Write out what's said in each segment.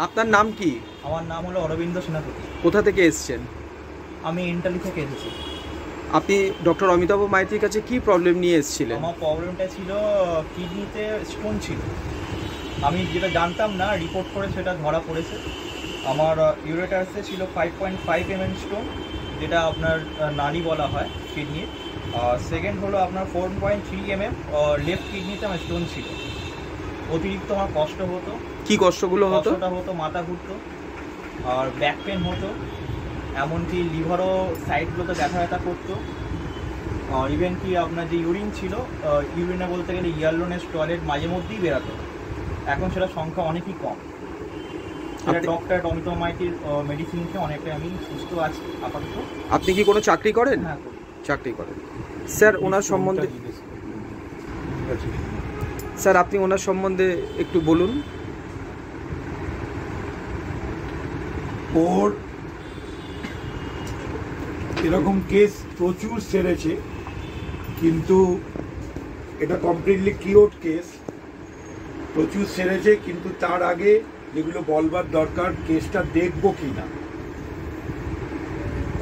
আপনার নাম কি? আমার নাম হলো অরবিন্দ সেনাপতি। কোথা থেকে এসেছেন? আমি ইন্টালি থেকে এসেছি। আপনি ডক্টর অমিতাভ মাইতির কাছে কি প্রবলেম নিয়ে এসেছিলেন? আমার প্রবলেমটা ছিল কিডনিতে স্টোন ছিল। আমি যেটা জানতাম না, রিপোর্ট করে সেটা ধরা পড়েছে। আমার ইউরেটাসে ছিল 5.5 mm স্টোন, যেটা আপনার নালী বলা হয় কিডনির। সেকেন্ড হলো আপনার 4.3 mm লেফট কিডনিতে আমার স্টোন ছিল। অতিরিক্ত আমার কষ্ট হতো। কি কষ্টগুলো হতো? কষ্টটা হতো, মাথা ঘুরতো আর ব্যাক পেন হতো, এমনকি লিভারও সাইডগুলোতে ব্যথা ব্যথা করতো। ইভেন কি আপনার যে ইউরিন ছিল, ইউরিনে বলতে গেলে ইয়ারলোনেস টয়লেট মাঝে মধ্যেই বেরাতো। এখন সেটা সংখ্যা অনেকই কম। সেটা ডক্টর অমিতাভ মাইতির মেডিসিন খেয়ে অনেকটাই আমি সুস্থ আছি আপাতত। আপনি কি কোনো চাকরি করেন? হ্যাঁ, করি। চাকরি করেন। স্যার ওনার সম্বন্ধে আপনি ওনার সম্বন্ধে একটু বলুন। ওর এরকম কেস প্রচুর সেরেছে, কিন্তু এটা কমপ্লিটলি কিওর্ড কেস। প্রচুর সেরেছে, কিন্তু তার আগে যেগুলো বলবার দরকার, কেসটা দেখবো কি না,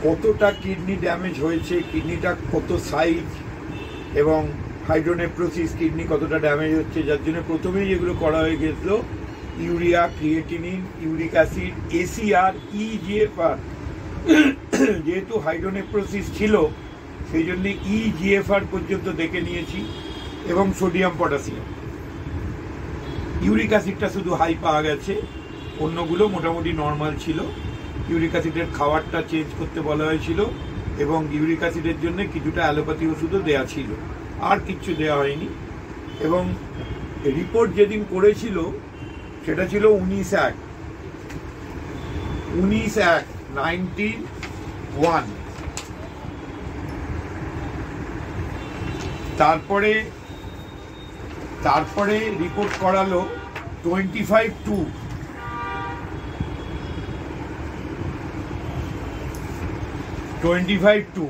কতটা কিডনি ড্যামেজ হয়েছে, কিডনিটা কত সাইজ, এবং হাইড্রোনেফ্রোসিস কিডনি কতটা ড্যামেজ হচ্ছে, যার জন্য প্রথমেই যেগুলো করা হয়ে গেছিল urea, creatinine, uric acid, ACR, eGFR. যেহেতু হাইড্রোনেফ্রোসিস ছিল সেই জন্য ইজিএফআর পর্যন্ত দেখে নিয়েছি, এবং সোডিয়াম পটাশিয়াম। ইউরিক অ্যাসিডটা শুধু হাই পাওয়া গেছে, অন্যগুলো মোটামুটি নর্মাল ছিল। ইউরিক অ্যাসিডের খাবারটা চেঞ্জ করতে বলা হয়েছিল, এবং ইউরিক অ্যাসিডের জন্য কিছুটা অ্যালোপ্যাথি ওষুধও দেওয়া ছিল, আর কিচ্ছু দেওয়া হয়নি। এবং রিপোর্ট যেদিন করেছিল সেটা ছিল 19/1 তারপরে রিপোর্ট করালো 25/2।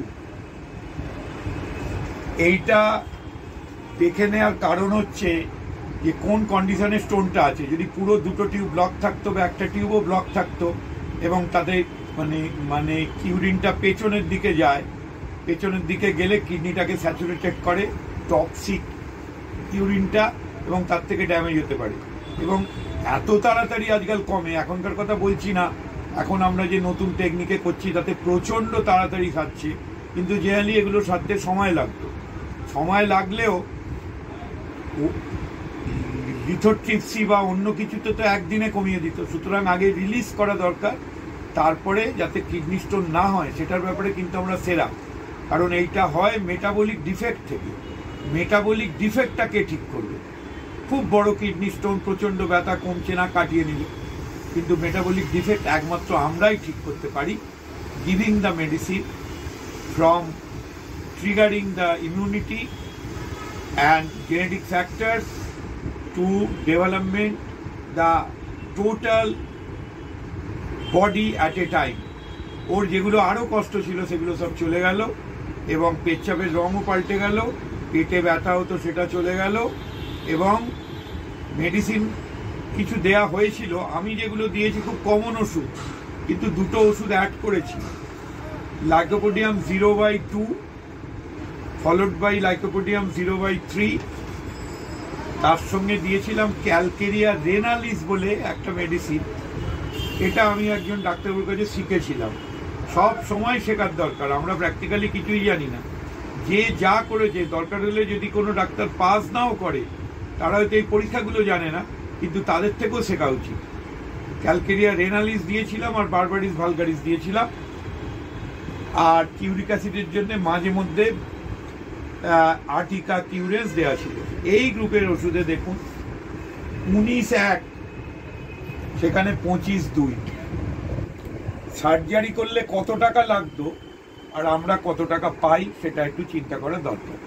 এইটা দেখে নেওয়ার কারণ হচ্ছে যে কোন কন্ডিশনে স্টোনটা আছে। যদি পুরো দুটো টিউব ব্লক থাকতো বা একটা টিউবও ব্লক থাকতো, এবং তাদের মানে ইউরিনটা পেছনের দিকে যায়, পেছনের দিকে গেলে কিডনিটাকে স্যাচুরেটেড করে টক্সিক ইউরিনটা, এবং তার থেকে ড্যামেজ হতে পারে। এবং এত তাড়াতাড়ি আজকাল কমে, এখনকার কথা বলছি না, এখন আমরা যে নতুন টেকনিকে করছি তাতে প্রচণ্ড তাড়াতাড়ি খাচ্ছে, কিন্তু জেনারেলি এগুলো সারতে সময় লাগতো। সময় লাগলেও লিথোট্রিপসি বা অন্য কিছুতে তো একদিনে কমিয়ে দিত। সুতরাং আগে রিলিজ করা দরকার, তারপরে যাতে কিডনি স্টোন না হয় সেটার ব্যাপারে কিন্তু আমরা সেরা। কারণ এইটা হয় মেটাবলিক ডিফেক্ট থেকে। মেটাবলিক ডিফেক্টটাকে ঠিক করবে। খুব বড় কিডনি স্টোন, প্রচণ্ড ব্যথা, কমছে না, কাটিয়ে নিবে, কিন্তু মেটাবলিক ডিফেক্ট একমাত্র আমরাই ঠিক করতে পারি, giving the medicine from triggering the immunity and genetic factors to development the total body at a time. ওর যেগুলো আরও কষ্ট ছিল সেগুলো সব চলে গেল, এবং পেচ্ছাপের রঙও পাল্টে গেল, পেটে ব্যথা হতো সেটা চলে গেল, এবং মেডিসিন কিছু দেয়া হয়েছিল। আমি যেগুলো দিয়েছি খুব কমন ওষুধ, কিন্তু দুটো ওষুধ অ্যাড করেছি, লাইকোপোডিয়াম 0/2 ফলোড বাই লাইকোপোডিয়াম 0/3। তার সঙ্গে দিয়েছিলাম ক্যালকেরিয়া রেনালিস বলে একটা মেডিসিন। এটা আমি একজন ডাক্তারবাবুর কাছে শিখেছিলাম। সব সময় শেখার দরকার, আমরা প্র্যাকটিক্যালি কিছুই জানি না। যে যা করেছে, দরকার হলে যদি কোনো ডাক্তার পাস নাও করে, তারা হয়তো এই পরীক্ষাগুলো জানে না, কিন্তু তাদের থেকেও শেখা উচিত। ক্যালকেরিয়া রেনালিস দিয়েছিলাম, আর বারবারিস ভালগারিস দিয়েছিলাম। আর ইউরিক অ্যাসিডের জন্য মাঝে মধ্যে আর্টিকা কিউরেন্স দেওয়া ছিল। এই গ্রুপের ওষুধে দেখুন 19/1, সেখানে 25/2। সার্জারি করলে কত টাকা লাগতো আর আমরা কত টাকা পাই সেটা একটু চিন্তা করা দরকার।